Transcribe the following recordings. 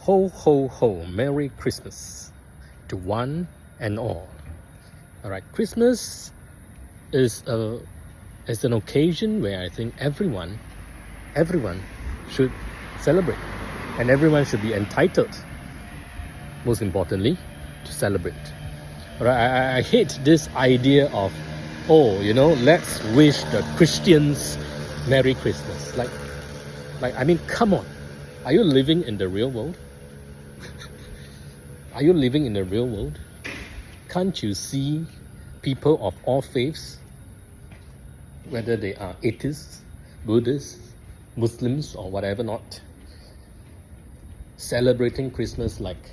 Ho, ho, ho, Merry Christmas to one and all. All right, Christmas is an occasion where I think everyone should celebrate, and everyone should be entitled, most importantly, to celebrate. All right, I hate this idea of, let's wish the Christians Merry Christmas. I mean, come on. Are you living in the real world? Are you living in the real world? Can't you see people of all faiths, whether they are atheists, Buddhists, Muslims, or whatever not, celebrating Christmas like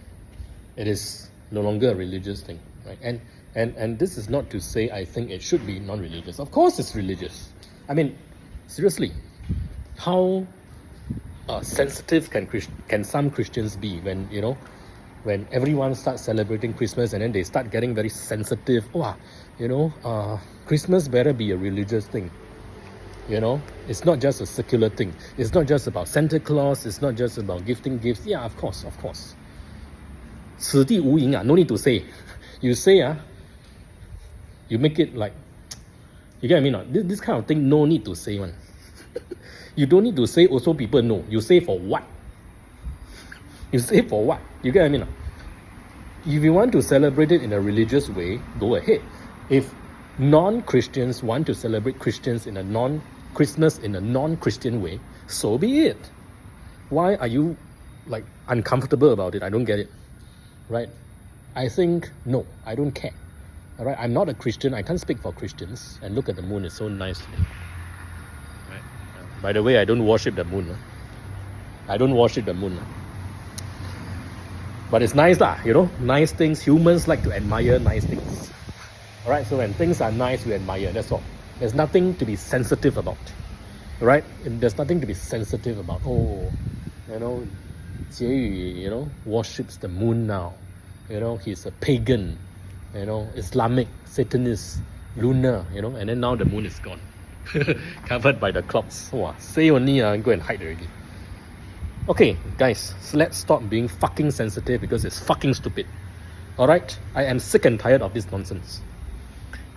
it is no longer a religious thing, right? And this is not to say I think it should be non-religious. Of course it's religious. I mean, seriously, how sensitive can some Christians be when everyone starts celebrating Christmas and then they start getting very sensitive? Christmas better be a religious thing. It's not just a secular thing. It's not just about Santa Claus. It's not just about gifting gifts. Yeah, of course. 此地无银 no need to say. You say, you make it like, you get what I mean? This kind of thing, no need to say one. You don't need to say also people know. You say for what? You say for what? You get what I mean? If you want to celebrate it in a religious way, go ahead. If non-Christians want to celebrate Christmas in a non-Christian way, so be it. Why are you uncomfortable about it? I don't get it. Right? I think, no, I don't care. All right? I'm not a Christian. I can't speak for Christians. And look at the moon, it's so nice today. Right? By the way, I don't worship the moon. I don't worship the moon. But it's nice, nice things. Humans like to admire nice things. All right? So when things are nice, we admire. That's all. There's nothing to be sensitive about. Right? And there's nothing to be sensitive about. Jie Yu, worships the moon now. He's a pagan, Islamic, Satanist, lunar, and then now the moon is gone. Covered by the clouds. Wow, say only go and hide already. Okay, guys, so let's stop being fucking sensitive because it's fucking stupid. Alright? I am sick and tired of this nonsense.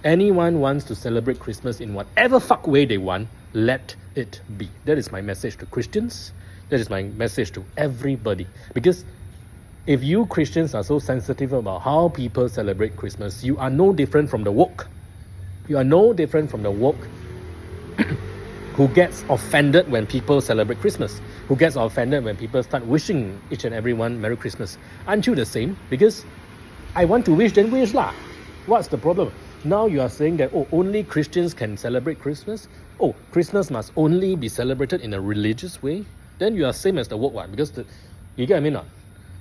Anyone wants to celebrate Christmas in whatever fuck way they want, let it be. That is my message to Christians. That is my message to everybody. Because if you Christians are so sensitive about how people celebrate Christmas, you are no different from the woke. You are no different from the woke who gets offended when people celebrate Christmas, who gets offended when people start wishing each and everyone Merry Christmas. Aren't you the same? Because I want to wish, then wish lah. What's the problem? Now you are saying that, only Christians can celebrate Christmas? Christmas must only be celebrated in a religious way? Then you are same as the woke one. Because you get what I mean?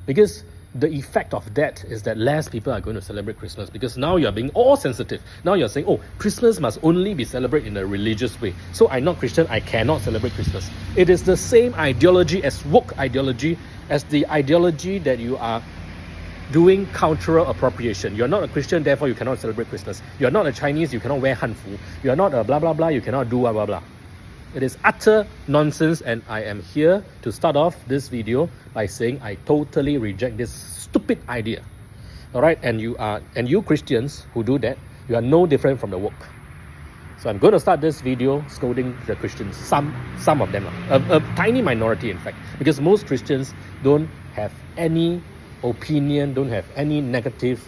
Because the effect of that is that less people are going to celebrate Christmas, because now you are being all sensitive. Now you are saying, Christmas must only be celebrated in a religious way. So I'm not Christian, I cannot celebrate Christmas. It is the same ideology as woke ideology, as the ideology that you are doing cultural appropriation. You're not a Christian, therefore you cannot celebrate Christmas. You're not a Chinese, you cannot wear hanfu. You're not a blah blah blah, you cannot do blah blah blah. It is utter nonsense, and I am here to start off this video by saying I totally reject this stupid idea. Alright, and you Christians who do that, you are no different from the woke. So I'm going to start this video scolding the Christians, some of them, a tiny minority in fact, because most Christians don't have any opinion, don't have any negative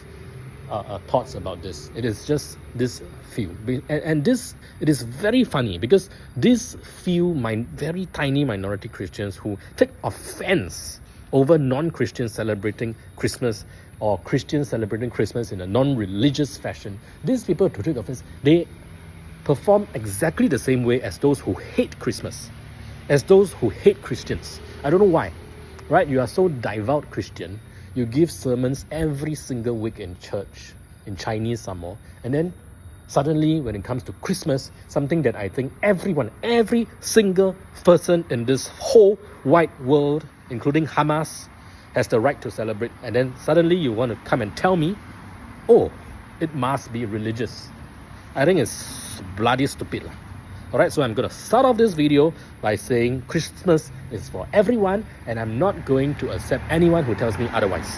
thoughts about this. It is just this few, and this, it is very funny because these few very tiny minority Christians who take offense over non-Christians celebrating Christmas, or Christians celebrating Christmas in a non-religious fashion, these people to take offense, they perform exactly the same way as those who hate Christmas, as those who hate Christians. I don't know why, right? You are so devout Christian, you give sermons every single week in church, in Chinese some more, and then suddenly when it comes to Christmas, something that I think every single person in this whole wide world, including Hamas, has the right to celebrate, and then suddenly you want to come and tell me, it must be religious. I think it's bloody stupid. Alright, so I'm going to start off this video by saying Christmas is for everyone, and I'm not going to accept anyone who tells me otherwise.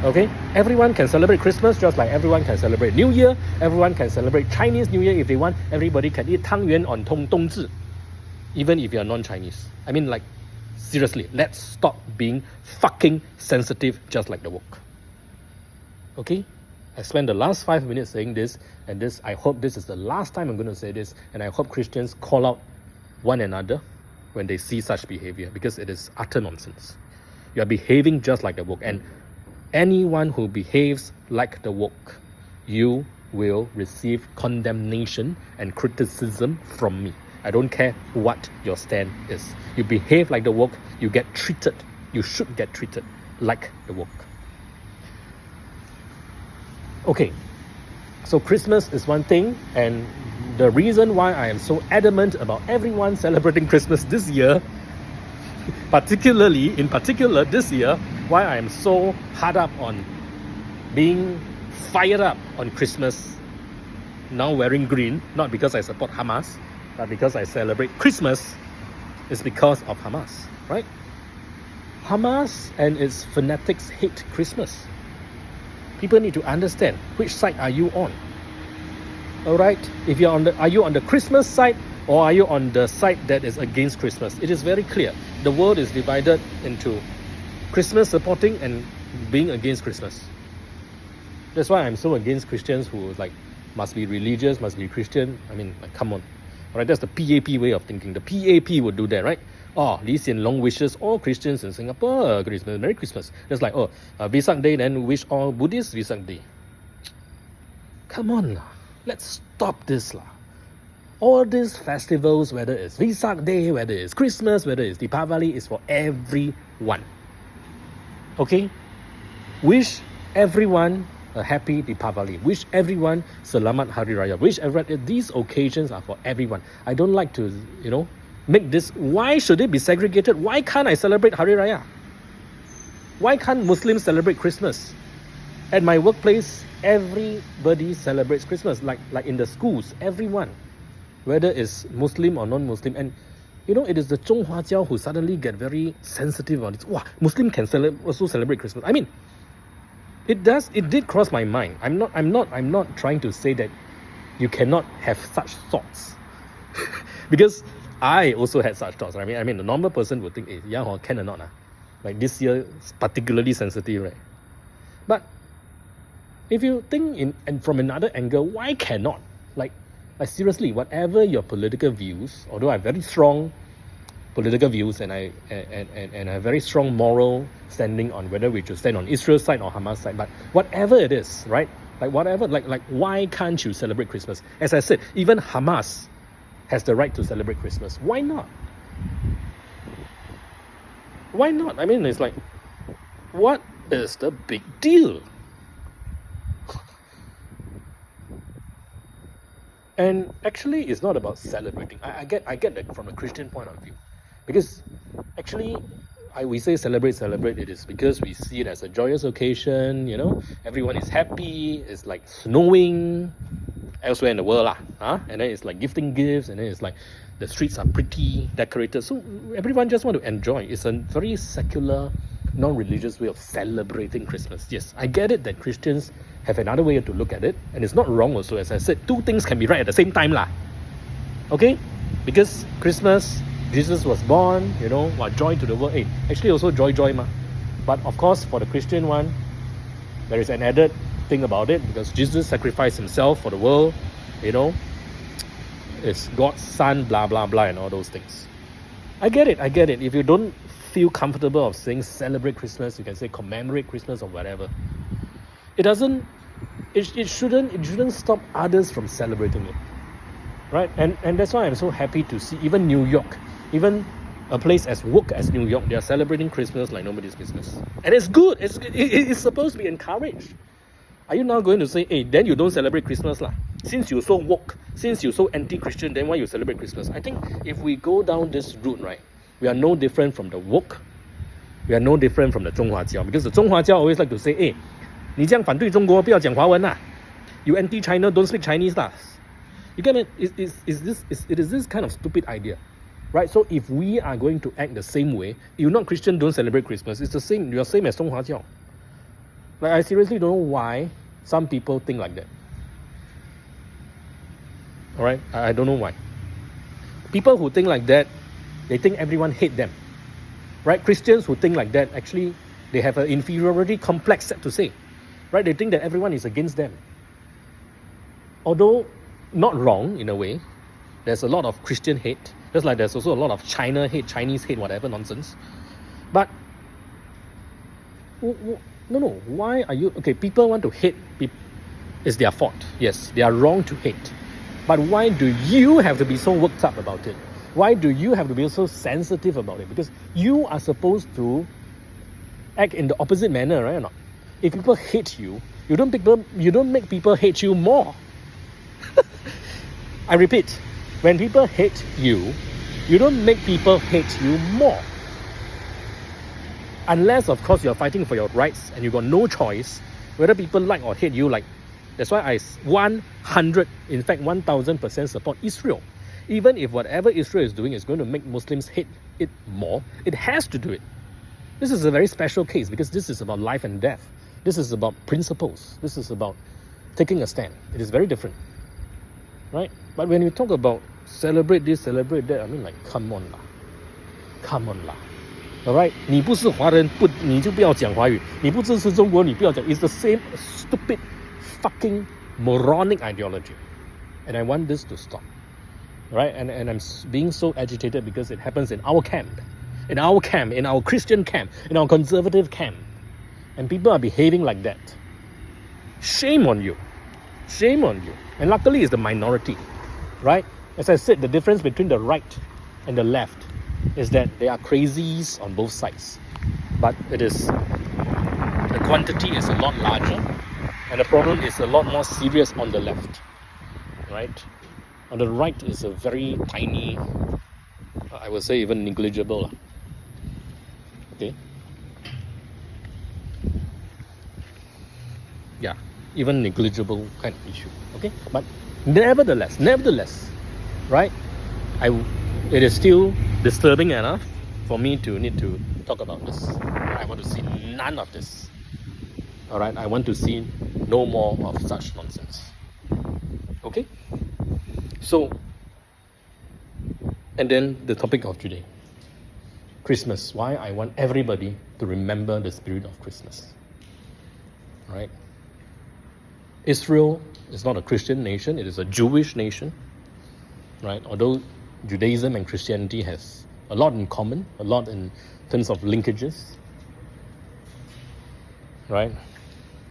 Okay? Everyone can celebrate Christmas just like everyone can celebrate New Year. Everyone can celebrate Chinese New Year if they want. Everybody can eat tang yuan on Dongzhi, even if you're non-Chinese. I mean, like, seriously, let's stop being fucking sensitive just like the woke. Okay? I spent the last 5 minutes saying this, and I hope this is the last time I'm going to say this, and I hope Christians call out one another when they see such behavior, because it is utter nonsense. You are behaving just like the woke, and anyone who behaves like the woke, you will receive condemnation and criticism from me. I don't care what your stand is. You behave like the woke, you get treated. You should get treated like the woke. Okay, so Christmas is one thing, and the reason why I am so adamant about everyone celebrating Christmas this year, in particular this year, why I am so hard up on being fired up on Christmas, now wearing green, not because I support Hamas, but because I celebrate Christmas, is because of Hamas, right? Hamas and its fanatics hate Christmas. People need to understand which side are you on. Alright? If you're are you on the Christmas side, or are you on the side that is against Christmas? It is very clear. The world is divided into Christmas supporting and being against Christmas. That's why I'm so against Christians who must be religious, must be Christian. I mean, come on. Alright, that's the PAP way of thinking. The PAP would do that, right? Oh, Lee Hsien Loong wishes all Christians in Singapore Christmas, Merry Christmas. Just like, Vesak Day, then wish all Buddhists Vesak Day. Come on lah. Let's stop this lah. All these festivals, whether it's Vesak Day, whether it's Christmas, whether it's Deepavali, is for everyone. Okay? Wish everyone a happy Deepavali. Wish everyone Selamat Hari Raya. Wish everyone, these occasions are for everyone. I don't like to, make this, why should it be segregated? Why can't I celebrate Hari Raya? Why can't Muslims celebrate Christmas? At my workplace, everybody celebrates Christmas, like in the schools, everyone, whether it's Muslim or non-Muslim. And it is the Zhonghua who suddenly get very sensitive on it. Wow, Muslim can also celebrate Christmas. I mean, it did cross my mind. I'm not trying to say that you cannot have such thoughts. Because I also had such thoughts. I mean, the normal person would think, can or not? Like this year, is particularly sensitive, right? But if you think and from another angle, why cannot? Like seriously, whatever your political views, although I have very strong political views and I have very strong moral standing on whether we should stand on Israel's side or Hamas side, but whatever it is, right? Like why can't you celebrate Christmas? As I said, even Hamas has the right to celebrate Christmas. Why not? Why not? I mean, it's like, what is the big deal? And actually, it's not about celebrating. I get that from a Christian point of view. Because actually, we say celebrate, it is because we see it as a joyous occasion, everyone is happy, it's like snowing elsewhere in the world and then it's like gifting gifts, and then it's like the streets are pretty decorated, so everyone just want to enjoy. It's a very secular, non-religious way of celebrating Christmas. Yes, I get it that Christians have another way to look at it, and it's not wrong also. As I said, two things can be right at the same time lah. Okay? Because Christmas, Jesus was born, joy to the world. Hey, actually also joy ma. But of course, for the Christian one, there is an added thing about it, because Jesus sacrificed himself for the world, it's God's son, blah blah blah, and all those things. I get it. If you don't feel comfortable of saying celebrate Christmas, you can say commemorate Christmas or whatever. It shouldn't stop others from celebrating it, right? And that's why I'm so happy to see even New York, even a place as woke as New York, they are celebrating Christmas like nobody's business, and it's good. It's supposed to be encouraged. Are you now going to say, hey, then you don't celebrate Christmas lah? Since you're so woke, since you're so anti-Christian, then why you celebrate Christmas? I think if we go down this route, right, we are no different from the woke. We are no different from the 中华教, because the 中华教 always like to say, hey, 你这样反对中国，不要讲华文啦. You anti-China, don't speak Chinese lah. You get it? It is this kind of stupid idea, right? So if we are going to act the same way, you're not Christian, don't celebrate Christmas. It's the same. You're same as Song Hua Jiao. Like, I seriously don't know why some people think like that. All right, I don't know why. People who think like that, they think everyone hate them, right? Christians who think like that, actually, they have an inferiority complex, set to say, right? They think that everyone is against them. Although not wrong in a way, there's a lot of Christian hate, just like there's also a lot of China hate, Chinese hate, whatever nonsense. But no, why are you okay? People want to hate people. It's their fault. Yes, they are wrong to hate. But why do you have to be so worked up about it? Why do you have to be so sensitive about it? Because you are supposed to act in the opposite manner, right or not? If people hate you, you don't make people hate you more. I repeat, when people hate you, you don't make people hate you more. Unless, of course, you're fighting for your rights and you got no choice whether people like or hate you. Like, that's why I 1000% support Israel. Even if whatever Israel is doing is going to make Muslims hate it more, it has to do it. This is a very special case because this is about life and death. This is about principles. This is about taking a stand. It is very different, right? But when you talk about celebrate this, celebrate that, I mean, like, come on lah. Alright, 你不是华人，你就不要讲华语。你不支持中国，你不要讲。It's the same stupid, fucking moronic ideology, and I want this to stop. Right, and I'm being so agitated because it happens in our camp, in our Christian camp, in our conservative camp, and people are behaving like that. Shame on you. And luckily, it's the minority, right? As I said, the difference between the right and the left is that there are crazies on both sides, but the quantity is a lot larger, and the problem is a lot more serious on the left, right? On the right is a very tiny, I would say even negligible. Okay. Yeah, even negligible kind of issue. Okay, but nevertheless, right? It is still disturbing enough for me to need to talk about this. I want to see none of this. All right, I want to see no more of such nonsense. Okay. So, and then the topic of today, Christmas. Why I want everybody to remember the spirit of Christmas. Right? Israel is not a Christian nation, it is a Jewish nation. Right? Although Judaism and Christianity has a lot in common, a lot in terms of linkages. Right?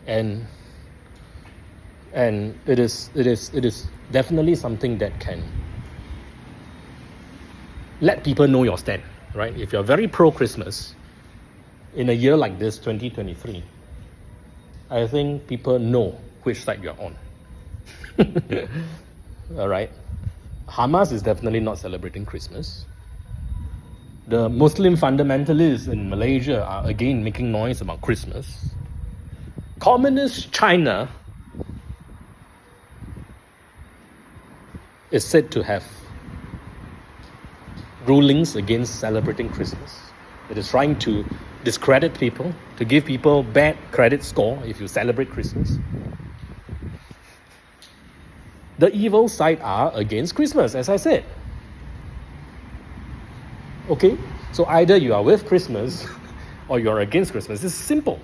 And it is definitely something that can let people know your stand, right? If you're very pro-Christmas in a year like this, 2023, I think people know which side you're on. All right? Hamas is definitely not celebrating Christmas. The Muslim fundamentalists in Malaysia are again making noise about Christmas. Communist China is said to have rulings against celebrating Christmas. It is trying to discredit people, to give people bad credit score if you celebrate Christmas. The evil side are against Christmas, as I said. Okay, so either you are with Christmas or you are against Christmas. It's simple.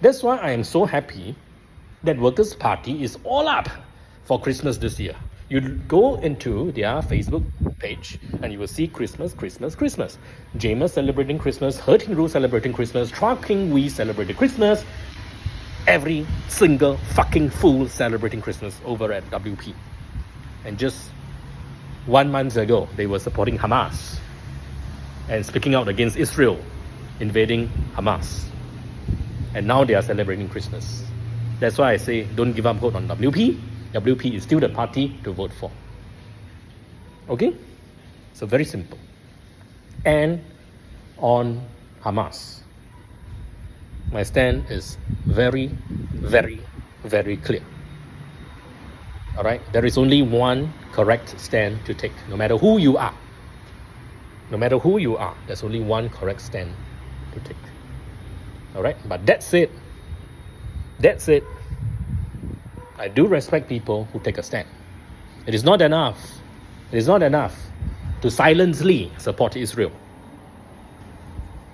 That's why I am so happy that Workers' Party is all up for Christmas this year. You go into their Facebook page and you will see Christmas. Jamus celebrating Christmas, He Ting Ru celebrating Christmas, Chua King Wee celebrating Christmas. Every single fucking fool celebrating Christmas over at WP. And just 1 month ago, they were supporting Hamas and speaking out against Israel invading Hamas. And now they are celebrating Christmas. That's why I say don't give up hope on WP. WP is still the party to vote for. Okay? So very simple. And on Hamas, my stand is very, very, very clear. All right? There is only one correct stand to take, no matter who you are. No matter who you are, there's only one correct stand to take. All right? But that's it. That's it. I do respect people who take a stand. It is not enough. It is not enough to silently support Israel.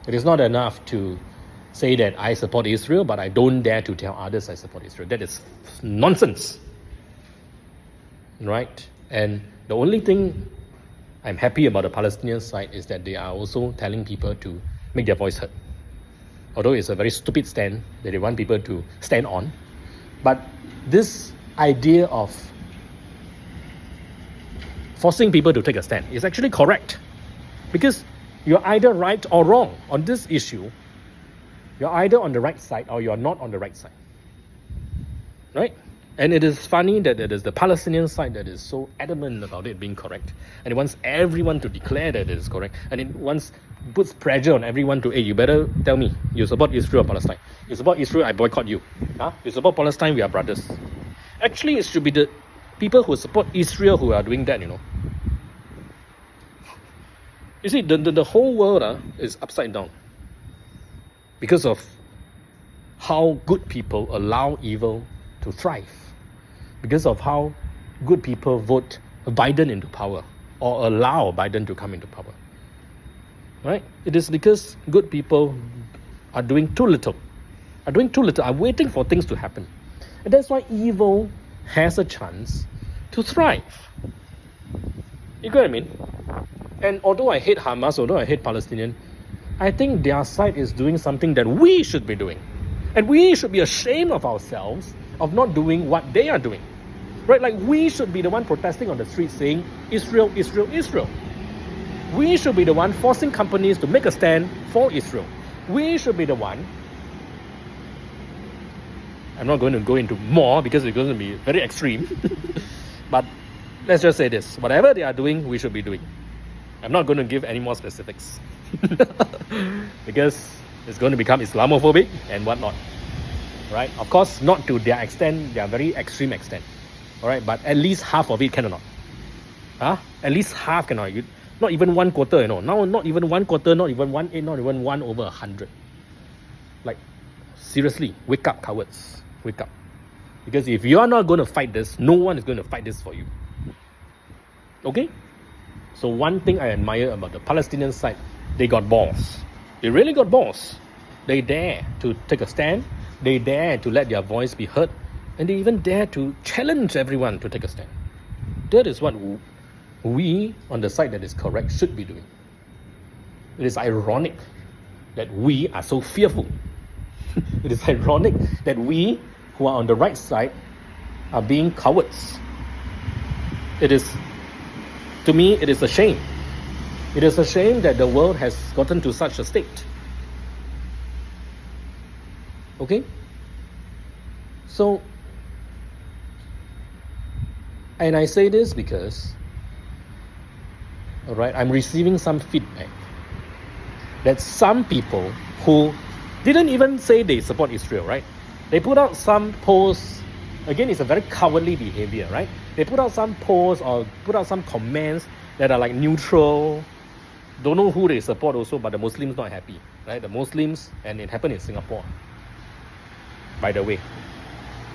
It is not enough to say that I support Israel, but I don't dare to tell others I support Israel. That is nonsense. Right? And the only thing I'm happy about the Palestinian side is that they are also telling people to make their voice heard. Although it's a very stupid stand that they want people to stand on. But this idea of forcing people to take a stand is actually correct. Because you're either right or wrong on this issue. You're either on the right side or you're not on the right side. Right? And it is funny that it is the Palestinian side that is so adamant about it being correct. And it wants everyone to declare that it is correct. And it puts pressure on everyone to, hey, you better tell me, you support Israel or Palestine. You support Israel, I boycott you. Huh? You support Palestine, we are brothers. Actually, it should be the people who support Israel who are doing that, you know. You see, the whole world is upside down because of how good people allow evil to thrive. Because of how good people vote Biden into power or allow Biden to come into power. Right? It is because good people are doing too little. Are waiting for things to happen. And that's why evil has a chance to thrive. You get what I mean? And although I hate Hamas, although I hate Palestinian, I think their side is doing something that we should be doing. And we should be ashamed of ourselves of not doing what they are doing. Right? Like we should be the one protesting on the street saying, Israel, Israel, Israel. We should be the one forcing companies to make a stand for Israel. We should be the one. I'm not going to go into more because it's going to be very extreme. But let's just say this. Whatever they are doing, we should be doing. I'm not going to give any more specifics. Because it's going to become Islamophobic and whatnot. Right? Of course, not to their extent, their very extreme extent. Alright, but at least half of it can or not. Huh? At least half cannot. Not even 1/4, you know. Now, not even 1/4, not even 1/8, not even 1/100. Like, seriously, wake up, cowards. Wake up. Because if you are not going to fight this, no one is going to fight this for you. Okay? So one thing I admire about the Palestinian side, they got balls. They really got balls. They dare to take a stand. They dare to let their voice be heard. And they even dare to challenge everyone to take a stand. That is what we, on the side that is correct, should be doing. It is ironic that we are so fearful. It is ironic that we, who are on the right side, are being cowards. It is, to me, it is a shame. It is a shame that the world has gotten to such a state. Okay? So, and I say this because, alright, I'm receiving some feedback that some people who didn't even say they support Israel, right? They put out some posts. Again, it's a very cowardly behavior, right? They put out some posts or put out some comments that are like neutral. Don't know who they support also, but the Muslims not happy, right? The Muslims, and it happened in Singapore, by the way.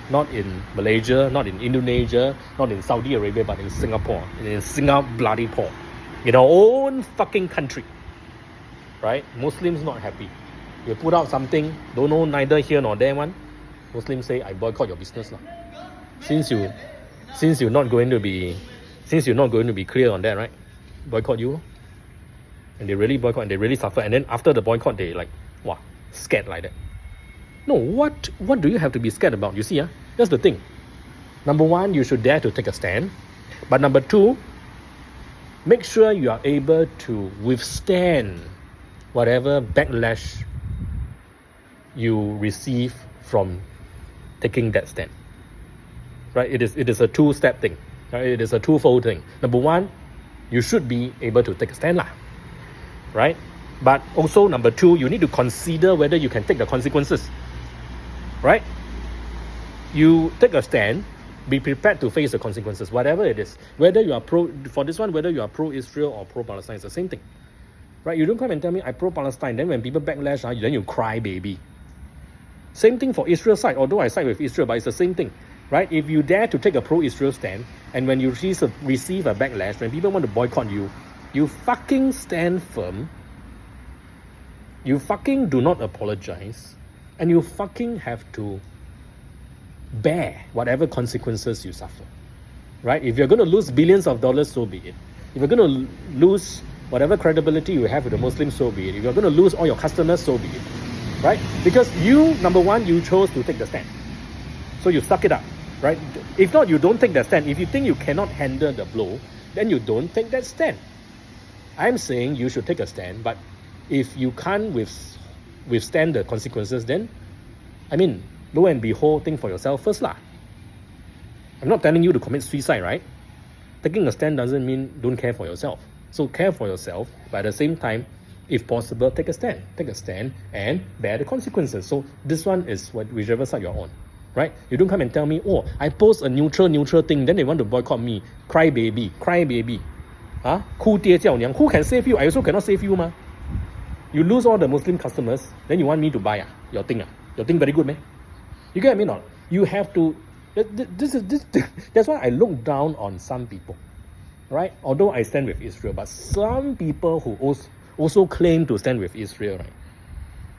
Not in Malaysia, not in Indonesia, not in Saudi Arabia, but in Singapore. In Singapore. In our own fucking country. Right? Muslims not happy. You put out something, don't know neither here nor there one. Muslims say, I boycott your business. Since you're not going to be clear on that, right? Boycott you. And they really boycott and they really suffer. And then after the boycott, they like, wow, scared like that. No, what do you have to be scared about? You see, that's the thing. Number one, you should dare to take a stand. But number two, make sure you are able to withstand whatever backlash you receive from taking that stand. Right? It is a two-step thing. Right? It is a twofold thing. Number one, you should be able to take a stand. Right? But also, number two, you need to consider whether you can take the consequences. Right? You take a stand, Be prepared to face the consequences, whatever it is. Whether you are for this one, whether you are pro-Israel or pro-Palestine, it's the same thing. Right? You don't come and tell me I'm pro-Palestine, then when people backlash, then you cry, baby. Same thing for Israel side, although I side with Israel, but it's the same thing. Right? If you dare to take a pro-Israel stand, and when you receive a backlash, when people want to boycott you, you fucking stand firm, you fucking do not apologize, and you fucking have to bear whatever consequences you suffer. Right? If you're going to lose billions of dollars, so be it. If you're going to lose whatever credibility you have with the Muslims, so be it. If you're going to lose all your customers, so be it. Right? Because you, number one, you chose to take the stand. So you suck it up. Right? If not, you don't take that stand. If you think you cannot handle the blow, then you don't take that stand. I'm saying you should take a stand, but if you can't withstand the consequences, then, I mean, lo and behold, think for yourself first lah. I'm not telling you to commit suicide, right? Taking a stand doesn't mean don't care for yourself. So care for yourself, but at the same time, if possible, take a stand. Take a stand and bear the consequences. So this one is whichever side you're on. Right? You don't come and tell me, oh, I post a neutral thing, then they want to boycott me. Cry baby. Huh? 哭爹叫娘. Who can save you? I also cannot save you, ma. You lose all the Muslim customers, then you want me to buy your thing. Your thing very good, man. You get me or not? You have to. That's why I look down on some people, right? Although I stand with Israel, but some people who also claim to stand with Israel, right?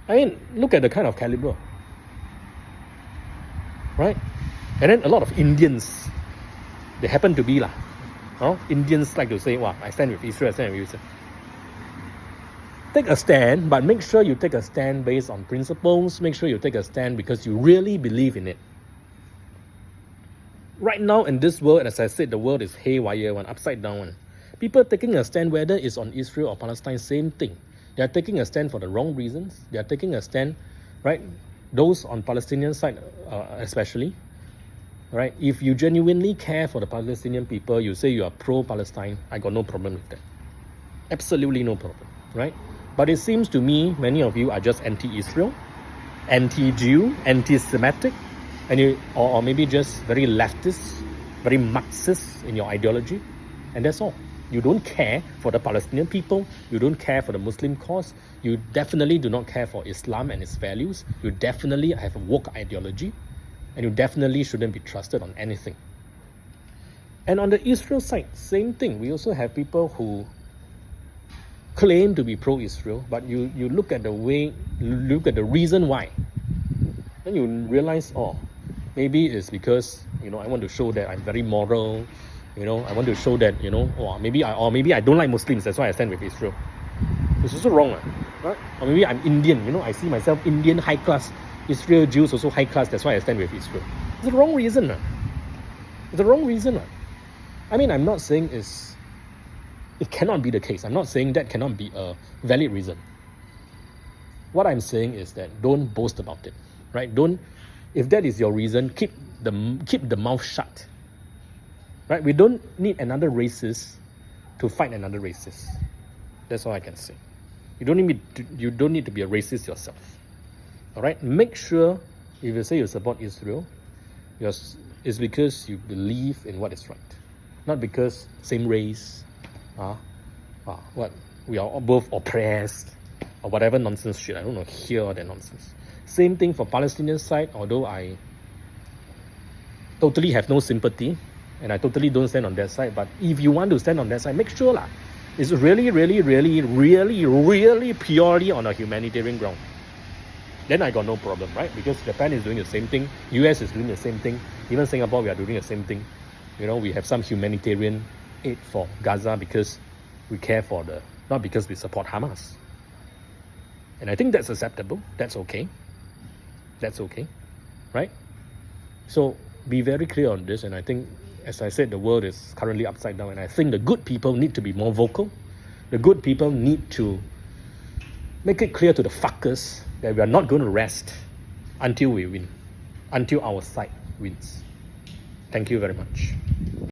I mean, look at the kind of caliber. Right? And then a lot of Indians, they happen to be Indians like to say, wow, I stand with Israel, I stand with Israel. Take a stand, but make sure you take a stand based on principles. Make sure you take a stand because you really believe in it. Right now in this world, as I said, the world is haywire, upside down. People taking a stand, whether it's on Israel or Palestine, same thing. They are taking a stand for the wrong reasons. They are taking a stand, right? Those on Palestinian side especially, right? If you genuinely care for the Palestinian people, you say you are pro-Palestine, I got no problem with that. Absolutely no problem, right? But it seems to me, many of you are just anti-Israel, anti-Jew, anti-Semitic, and or maybe just very leftist, very Marxist in your ideology, and that's all. You don't care for the Palestinian people. You don't care for the Muslim cause. You definitely do not care for Islam and its values. You definitely have a woke ideology. And you definitely shouldn't be trusted on anything. And on the Israel side, same thing. We also have people who claim to be pro-Israel, but you look at the reason why. Then you realize, maybe it's because, I want to show that I'm very moral. I want to show that, maybe I don't like Muslims, that's why I stand with Israel. It's also wrong, right? Or maybe I'm Indian, I see myself Indian, high class. Israel Jews also high class, that's why I stand with Israel. It's the wrong reason. It's the wrong reason. I mean, I'm not saying it cannot be the case. I'm not saying that cannot be a valid reason. What I'm saying is that don't boast about it, right? If that is your reason, keep the mouth shut. Right? We don't need another racist to fight another racist. That's all I can say. You don't need to be a racist yourself. All right? Make sure if you say you support Israel, it's because you believe in what is right, not because same race, we are both oppressed or whatever nonsense shit. I don't know, hear all that nonsense. Same thing for Palestinian side. Although I totally have no sympathy. And I totally don't stand on that side. But if you want to stand on that side, make sure it's really, really, really, really, really purely on a humanitarian ground. Then I got no problem, right? Because Japan is doing the same thing. US is doing the same thing. Even Singapore, we are doing the same thing. We have some humanitarian aid for Gaza because we care for not because we support Hamas. And I think that's acceptable. That's okay. That's okay, right? So be very clear on this. And I think, as I said, the world is currently upside down, and I think the good people need to be more vocal. The good people need to make it clear to the fuckers that we are not going to rest until we win, until our side wins. Thank you very much.